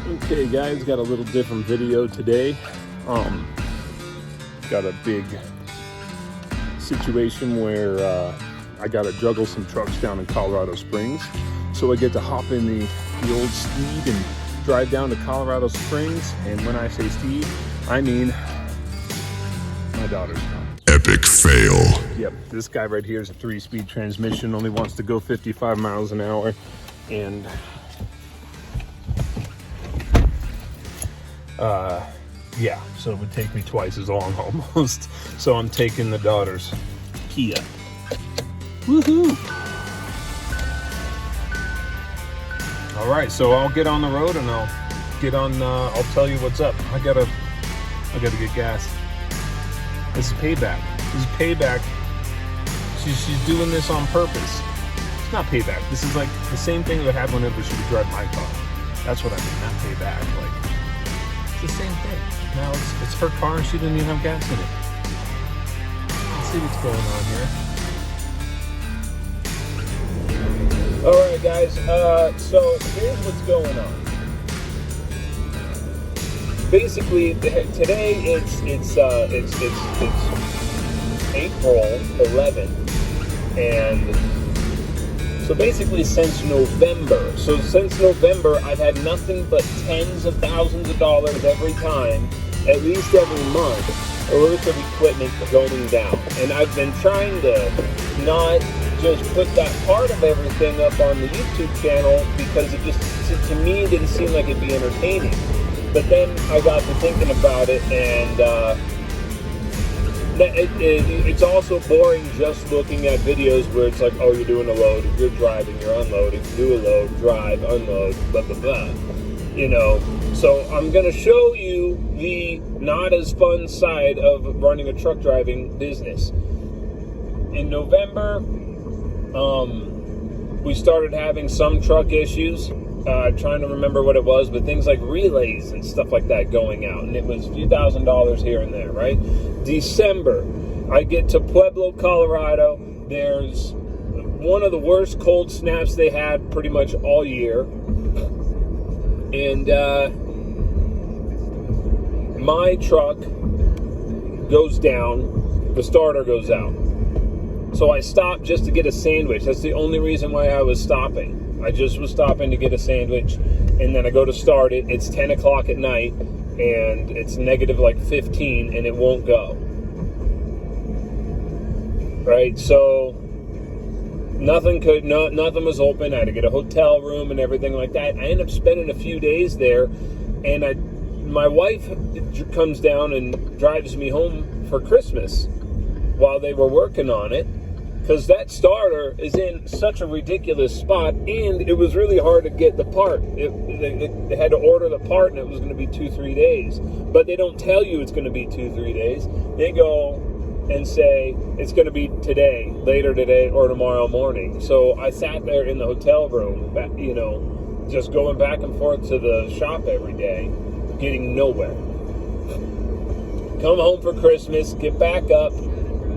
Okay guys, got a little different video today. Got a big situation where I gotta juggle some trucks down in Colorado Springs. So I get to hop in the old Steed and drive down to Colorado Springs. And when I say Steed, I mean my daughter's car. Epic fail. Yep, this guy right here is a 3-speed transmission, only wants to go 55 miles an hour. And yeah, so it would take me twice as long almost. So I'm taking the daughter's Kia. Woohoo! All right, so I'll get on the road and I'll tell you what's up. I gotta get gas. This is payback. This is payback. She's doing this on purpose. It's not payback. This is like the same thing that happened whenever she would drive my car. That's what I mean, not payback. Like, it's the same thing. Now it's her car and she didn't even have gas in it. Let's see what's going on here. All right, guys. So here's what's going on. Basically, today it's April 11th, and so basically since November. So since November, I've had nothing but tens of thousands of dollars every time, at least every month, worth of equipment going down. And I've been trying to not just put that part of everything up on the YouTube channel because it just, to me, it didn't seem like it'd be entertaining. But then I got to thinking about it, and it's also boring just looking at videos where it's like, oh, you're doing a load, you're driving, you're unloading, do a load, drive, unload, blah, blah, blah. You know, so I'm going to show you the not as fun side of running a truck driving business. In November, we started having some truck issues. Trying to remember what it was, but things like relays and stuff like that going out, and it was a few $1,000s here and there, right? December, I get to Pueblo, Colorado. There's one of the worst cold snaps they had pretty much all year, and my truck goes down, the starter goes out. So I stopped just to get a sandwich. That's the only reason why I was stopping. I just was stopping to get a sandwich, and then I go to start it. It's 10 o'clock at night, and it's negative like 15, and it won't go. Right? So nothing was open. I had to get a hotel room and everything like that. I ended up spending a few days there, and my wife comes down and drives me home for Christmas while they were working on it. Because that starter is in such a ridiculous spot, and it was really hard to get the part. They had to order the part, and it was going to be 2-3 days. But they don't tell you it's going to be 2-3 days. They go and say it's going to be today, later today, or tomorrow morning. So I sat there in the hotel room, you know, just going back and forth to the shop every day, getting nowhere. Come home for Christmas, get back up,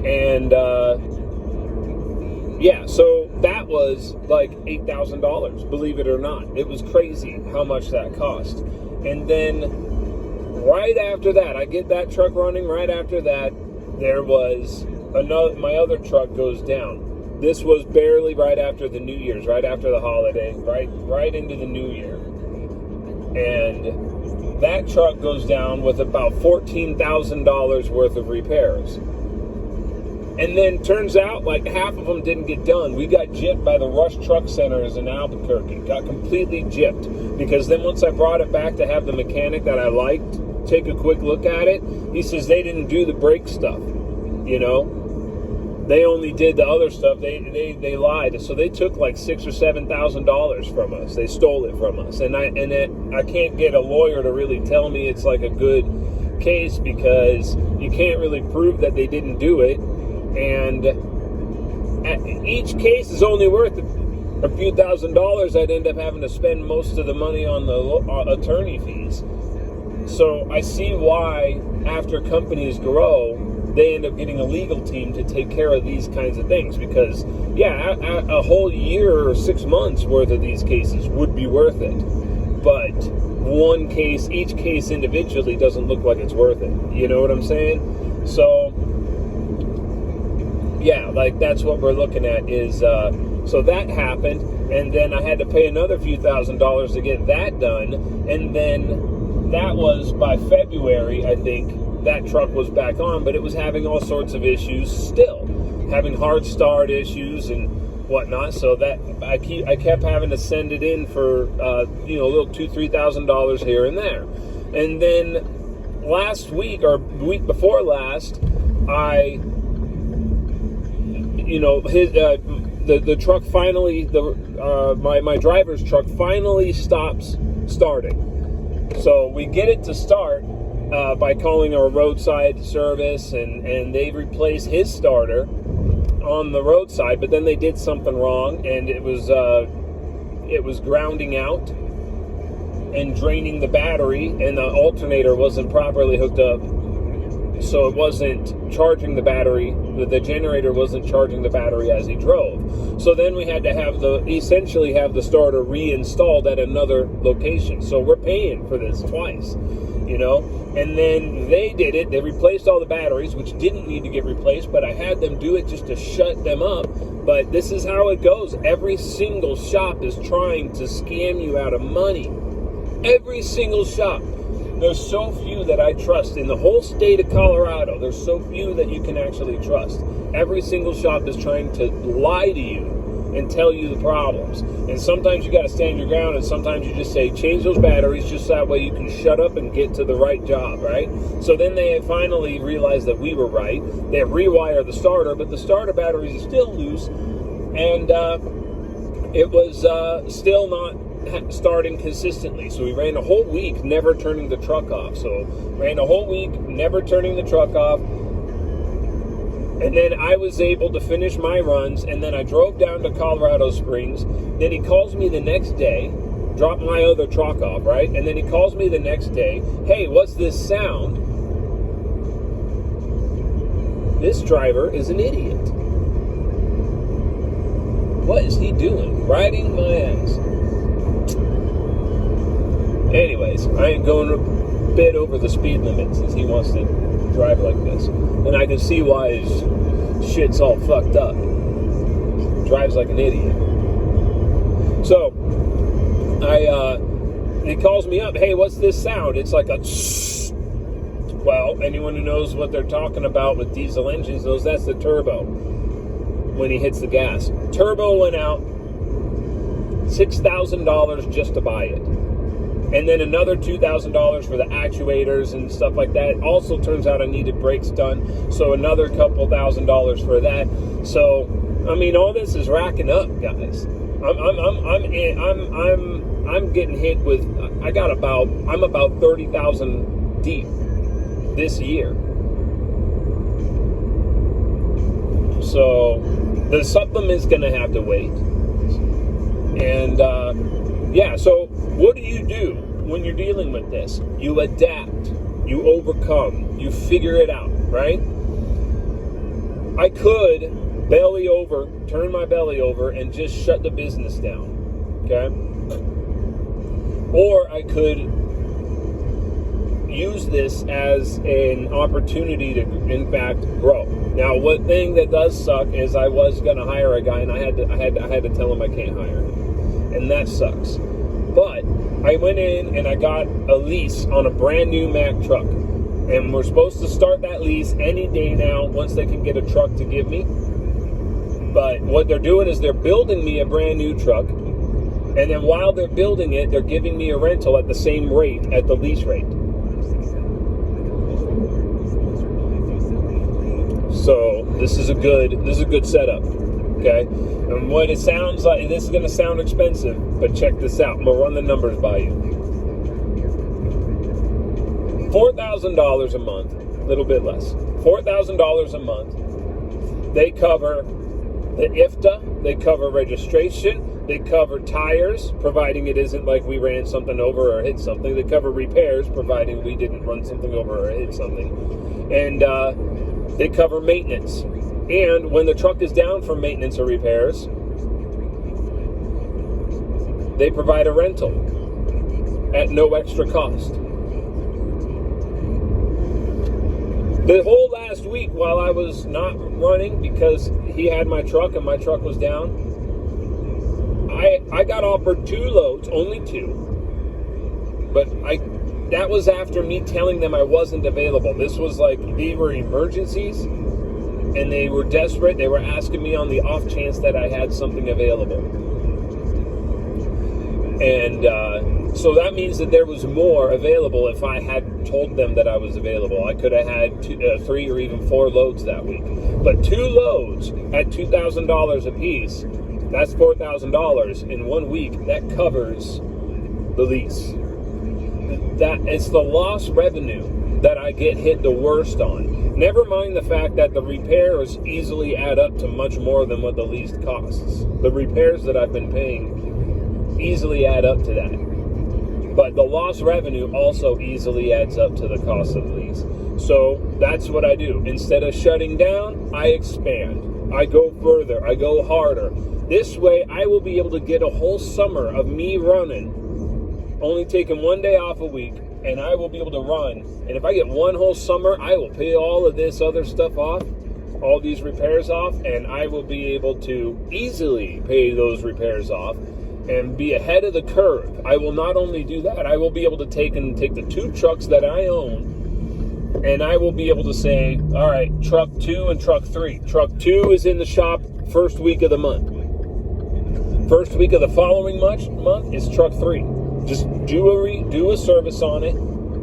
and yeah, so that was like $8,000, believe it or not. It was crazy how much that cost. And then right after that, I get that truck running. Right after that, there was my other truck goes down. This was barely right after the New Year's, right after the holiday, right into the New Year. And that truck goes down with about $14,000 worth of repairs. And then turns out like half of them didn't get done. We got gypped by the Rush Truck Centers in Albuquerque. Got completely gypped. Because then once I brought it back to have the mechanic that I liked take a quick look at it, he says they didn't do the brake stuff. You know? They only did the other stuff. They lied. So they took like $6,000 or $7,000 from us. They stole it from us. And I can't get a lawyer to really tell me it's like a good case because you can't really prove that they didn't do it. And each case is only worth a few $1,000s. I'd end up having to spend most of the money on the attorney fees. So I see why after companies grow, they end up getting a legal team to take care of these kinds of things. Because, yeah, a whole year or 6 months worth of these cases would be worth it. But one case, each case individually doesn't look like it's worth it. You know what I'm saying? So, yeah, like that's what we're looking at is, so that happened, and then I had to pay another few $1,000s to get that done, and then that was by February, I think, that truck was back on, but it was having all sorts of issues still, having hard start issues and whatnot, so that I kept having to send it in for, a little $2,000-$3,000 here and there. And then last week, or the week before last, the truck finally, my driver's truck finally stops starting. So we get it to start by calling our roadside service, and they replaced his starter on the roadside, but then they did something wrong, and it was grounding out and draining the battery, and the alternator wasn't properly hooked up, so it wasn't charging the battery. The generator wasn't charging the battery as he drove. So then we had to essentially have the starter reinstalled at another location. So we're paying for this twice, And then they did it. They replaced all the batteries, which didn't need to get replaced, but I had them do it just to shut them up. But this is how it goes. Every single shop is trying to scam you out of money. Every single shop. There's so few that I trust in the whole state of Colorado. There's so few that you can actually trust. Every single shop is trying to lie to you and tell you the problems. And sometimes you got to stand your ground, and sometimes you just say, change those batteries, just that way you can shut up and get to the right job, right? So then they finally realized that we were right. They rewired the starter, but the starter batteries are still loose, and it was still not starting consistently. So we ran a whole week never turning the truck off. And then I was able to finish my runs, and then I drove down to Colorado Springs. Then he calls me the next day, dropped my other truck off, right? And then he calls me the next day, hey, what's this sound? This driver is an idiot. What is he doing? Riding my ass. Anyways, I ain't going a bit over the speed limit since he wants to drive like this. And I can see why his shit's all fucked up. Drives like an idiot. So, he calls me up, hey, what's this sound? It's like a well, anyone who knows what they're talking about with diesel engines knows that's the turbo when he hits the gas. Turbo went out, $6,000 just to buy it. And then another $2,000 for the actuators and stuff like that. Also turns out I needed brakes done, so another couple $1,000s for that. So, I mean, all this is racking up, guys. I'm getting hit with. I'm about 30,000 deep this year. So the supplement's gonna have to wait. And so what do you do when you're dealing with this? You adapt, you overcome, you figure it out, right? I could turn my belly over and just shut the business down, okay? Or I could use this as an opportunity to, in fact, grow. Now, one thing that does suck is I was going to hire a guy, and I had to tell him I can't hire him, and that sucks. But I went in and I got a lease on a brand new Mack truck, and we're supposed to start that lease any day now once they can get a truck to give me. But what they're doing is they're building me a brand new truck, and then while they're building it, they're giving me a rental at the same rate, at the lease rate. So this is a good setup, okay? And what it sounds like, this is going to sound expensive, but check this out. I'm going to run the numbers by you. $4,000 a month, a little bit less. $4,000 a month. They cover the IFTA, they cover registration, they cover tires, providing it isn't like we ran something over or hit something. They cover repairs, providing we didn't run something over or hit something. And they cover maintenance. And when the truck is down for maintenance or repairs, they provide a rental. at no extra cost. The whole last week while I was not running because he had my truck and my truck was down, I got offered 2 loads, only 2. But that was after me telling them I wasn't available. This was like, they were emergencies and they were desperate. They were asking me on the off chance that I had something available. And so that means that there was more available if I had told them that I was available. I could have had 3 or even 4 loads that week. But 2 loads at $2,000 a piece, that's $4,000 in 1 week. That covers the lease. That it's the lost revenue that I get hit the worst on. Never mind the fact that the repairs easily add up to much more than what the lease costs. The repairs that I've been paying easily add up to that. But the lost revenue also easily adds up to the cost of the lease. So that's what I do. Instead of shutting down, I expand. I go further. I go harder. This way, I will be able to get a whole summer of me running, only taking 1 day off a week, and I will be able to run. And if I get 1 whole summer, I will pay all of this other stuff off, all these repairs off, and I will be able to easily pay those repairs off and be ahead of the curve. I will not only do that, I will be able to take the 2 trucks that I own, and I will be able to say, all right, truck 2 and truck 3. Truck 2 is in the shop first week of the month. First week of the following month is truck 3. Just do a service on it,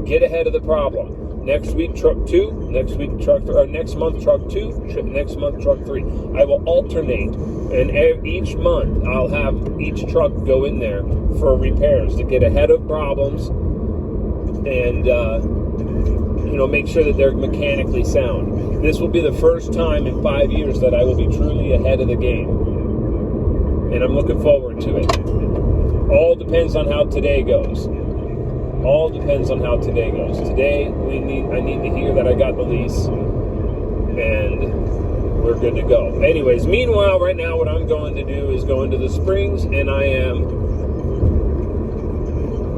get ahead of the problem. Next week, truck 2. Next week, truck 3. Or next month, truck 2. Next month, truck 3. I will alternate, and each month I'll have each truck go in there for repairs to get ahead of problems and make sure that they're mechanically sound. This will be the first time in 5 years that I will be truly ahead of the game, and I'm looking forward to it. All depends on how today goes. All depends on how today goes. Today, I need to hear that I got the lease, and we're good to go. Anyways, meanwhile, right now, what I'm going to do is go into the Springs, and I am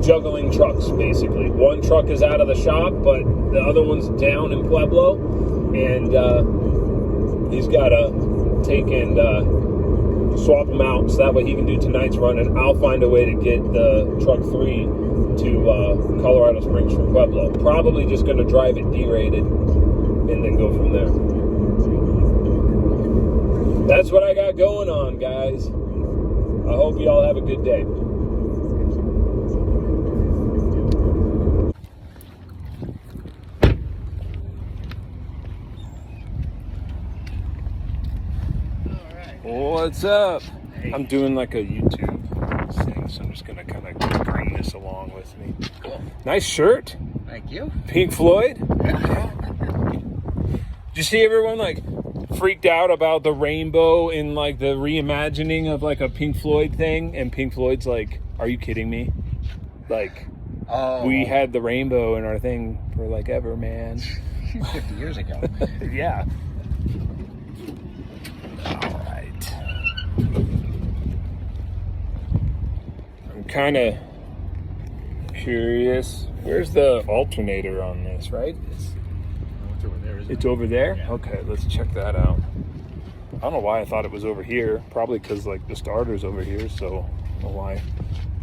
juggling trucks, basically. 1 truck is out of the shop, but the other one's down in Pueblo, and he's got to take and swap them out so that way he can do tonight's run, and I'll find a way to get the truck 3 to Colorado Springs from Pueblo. Probably just going to drive it derated and then go from there. That's what I got going on, guys. I hope you all have a good day. What's up? Hey. I'm doing like a YouTube thing, so I'm just gonna kind of bring this along with me. Cool. Nice shirt. Thank you. Pink Floyd. Did you see everyone like freaked out about the rainbow in like the reimagining of like a Pink Floyd thing? And Pink Floyd's like, "Are you kidding me? Like, we had the rainbow in our thing for like ever, man." 50 years ago. Yeah. I'm kind of curious. Where's the alternator on this, right? It's over there, isn't it? It's over there? Yeah. Okay, let's check that out. I don't know why I thought it was over here. Probably because like the starter's over here, so I don't know why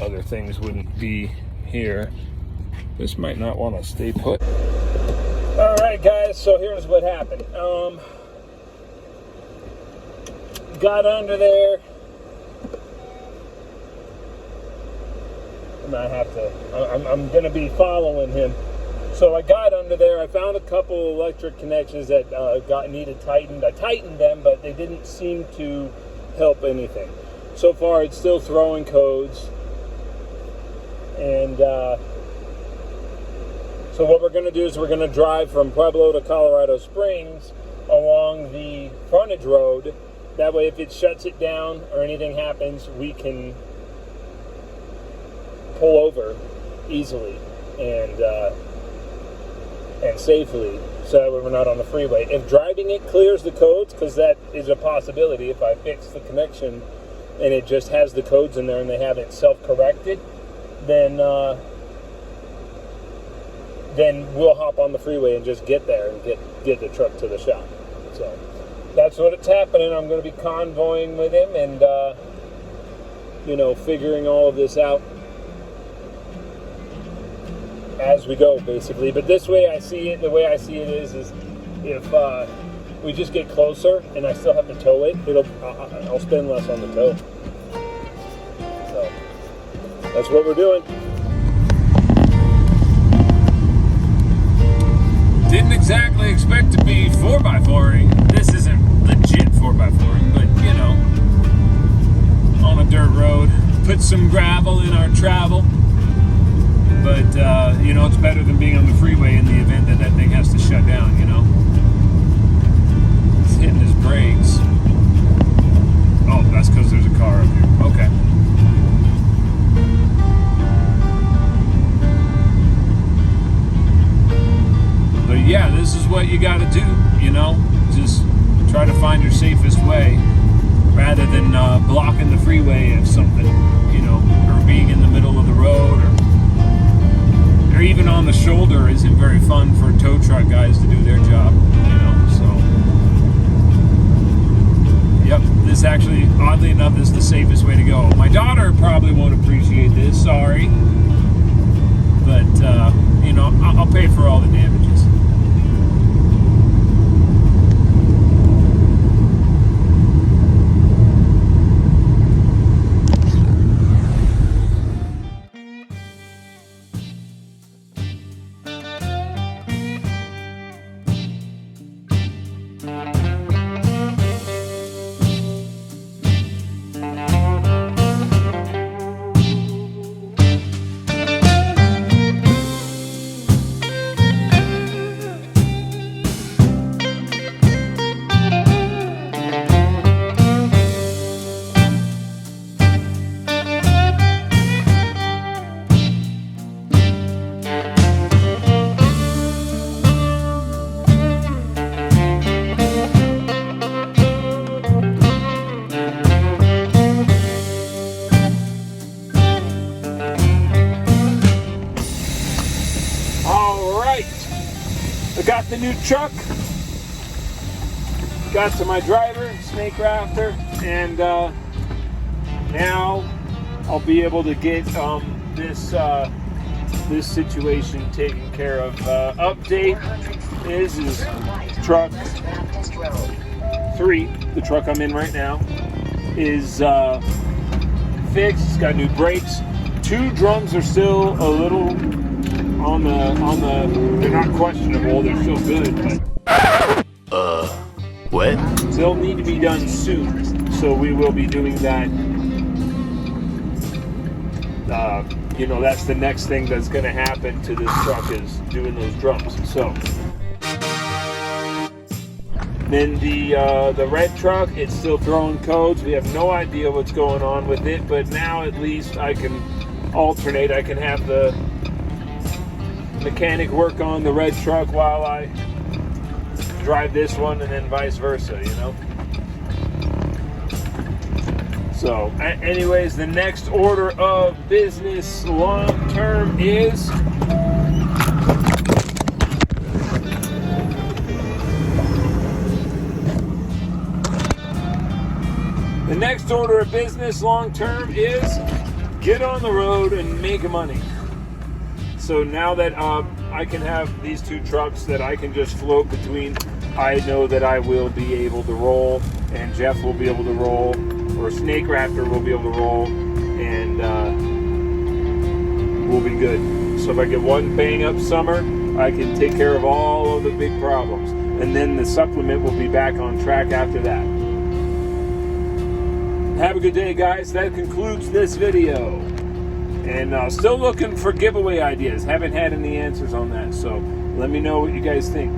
other things wouldn't be here. This might not want to stay put. All right, guys, so here's what happened. Got under there. I'm going to be following him. So I got under there. I found a couple electric connections that needed tightened. I tightened them, but they didn't seem to help anything. So far, it's still throwing codes. And so what we're going to do is we're going to drive from Pueblo to Colorado Springs along the frontage road. That way, if it shuts it down or anything happens, we can pull over easily and safely, so that way we're not on the freeway. If driving it clears the codes, because that is a possibility, if I fix the connection and it just has the codes in there and they have it self-corrected, then then we'll hop on the freeway and just get there and get the truck to the shop. So that's what it's happening. I'm going to be convoying with him and, figuring all of this out as we go, basically. But this way I see it, the way I see it is if we just get closer and I still have to tow it, I'll spend less on the tow. So that's what we're doing. Didn't exactly expect to be 4x4ing. This isn't legit 4x4ing, but on a dirt road. Put some gravel in our travel. But, it's better than being on the freeway in the event that thing has to shut down, It's hitting his brakes. Oh, that's because there's a car up here. Okay. But yeah, this is what you got to do, Just try to find your safest way rather than blocking the freeway of something, or being in the middle of the road or even on the shoulder isn't very fun for tow truck guys to do their job, so. Yep, this actually, oddly enough, is the safest way to go. My daughter probably won't appreciate this, sorry. But, I'll pay for all the damages. Got the new truck, got to my driver, Snake Rafter, and now I'll be able to get this situation taken care of. Update is truck 3, the truck I'm in right now, is fixed. It's got new brakes. 2 drums are still a little on the they're not questionable, they're still good, but what? They'll need to be done soon, so we will be doing that. That's the next thing that's going to happen to this truck, is doing those drums. So then the red truck, it's still throwing codes. We have no idea what's going on with it, but now at least I can alternate. I can have the mechanic work on the red truck while I drive this one, and then vice versa, So, anyways, the next order of business long term is get on the road and make money. So now that I can have these 2 trucks that I can just float between, I know that I will be able to roll, and Jeff will be able to roll, or Snake Raptor will be able to roll, and we'll be good. So if I get one bang up summer, I can take care of all of the big problems. And then the supplement will be back on track after that. Have a good day, guys. That concludes this video. And still looking for giveaway ideas. Haven't had any answers on that, so let me know what you guys think.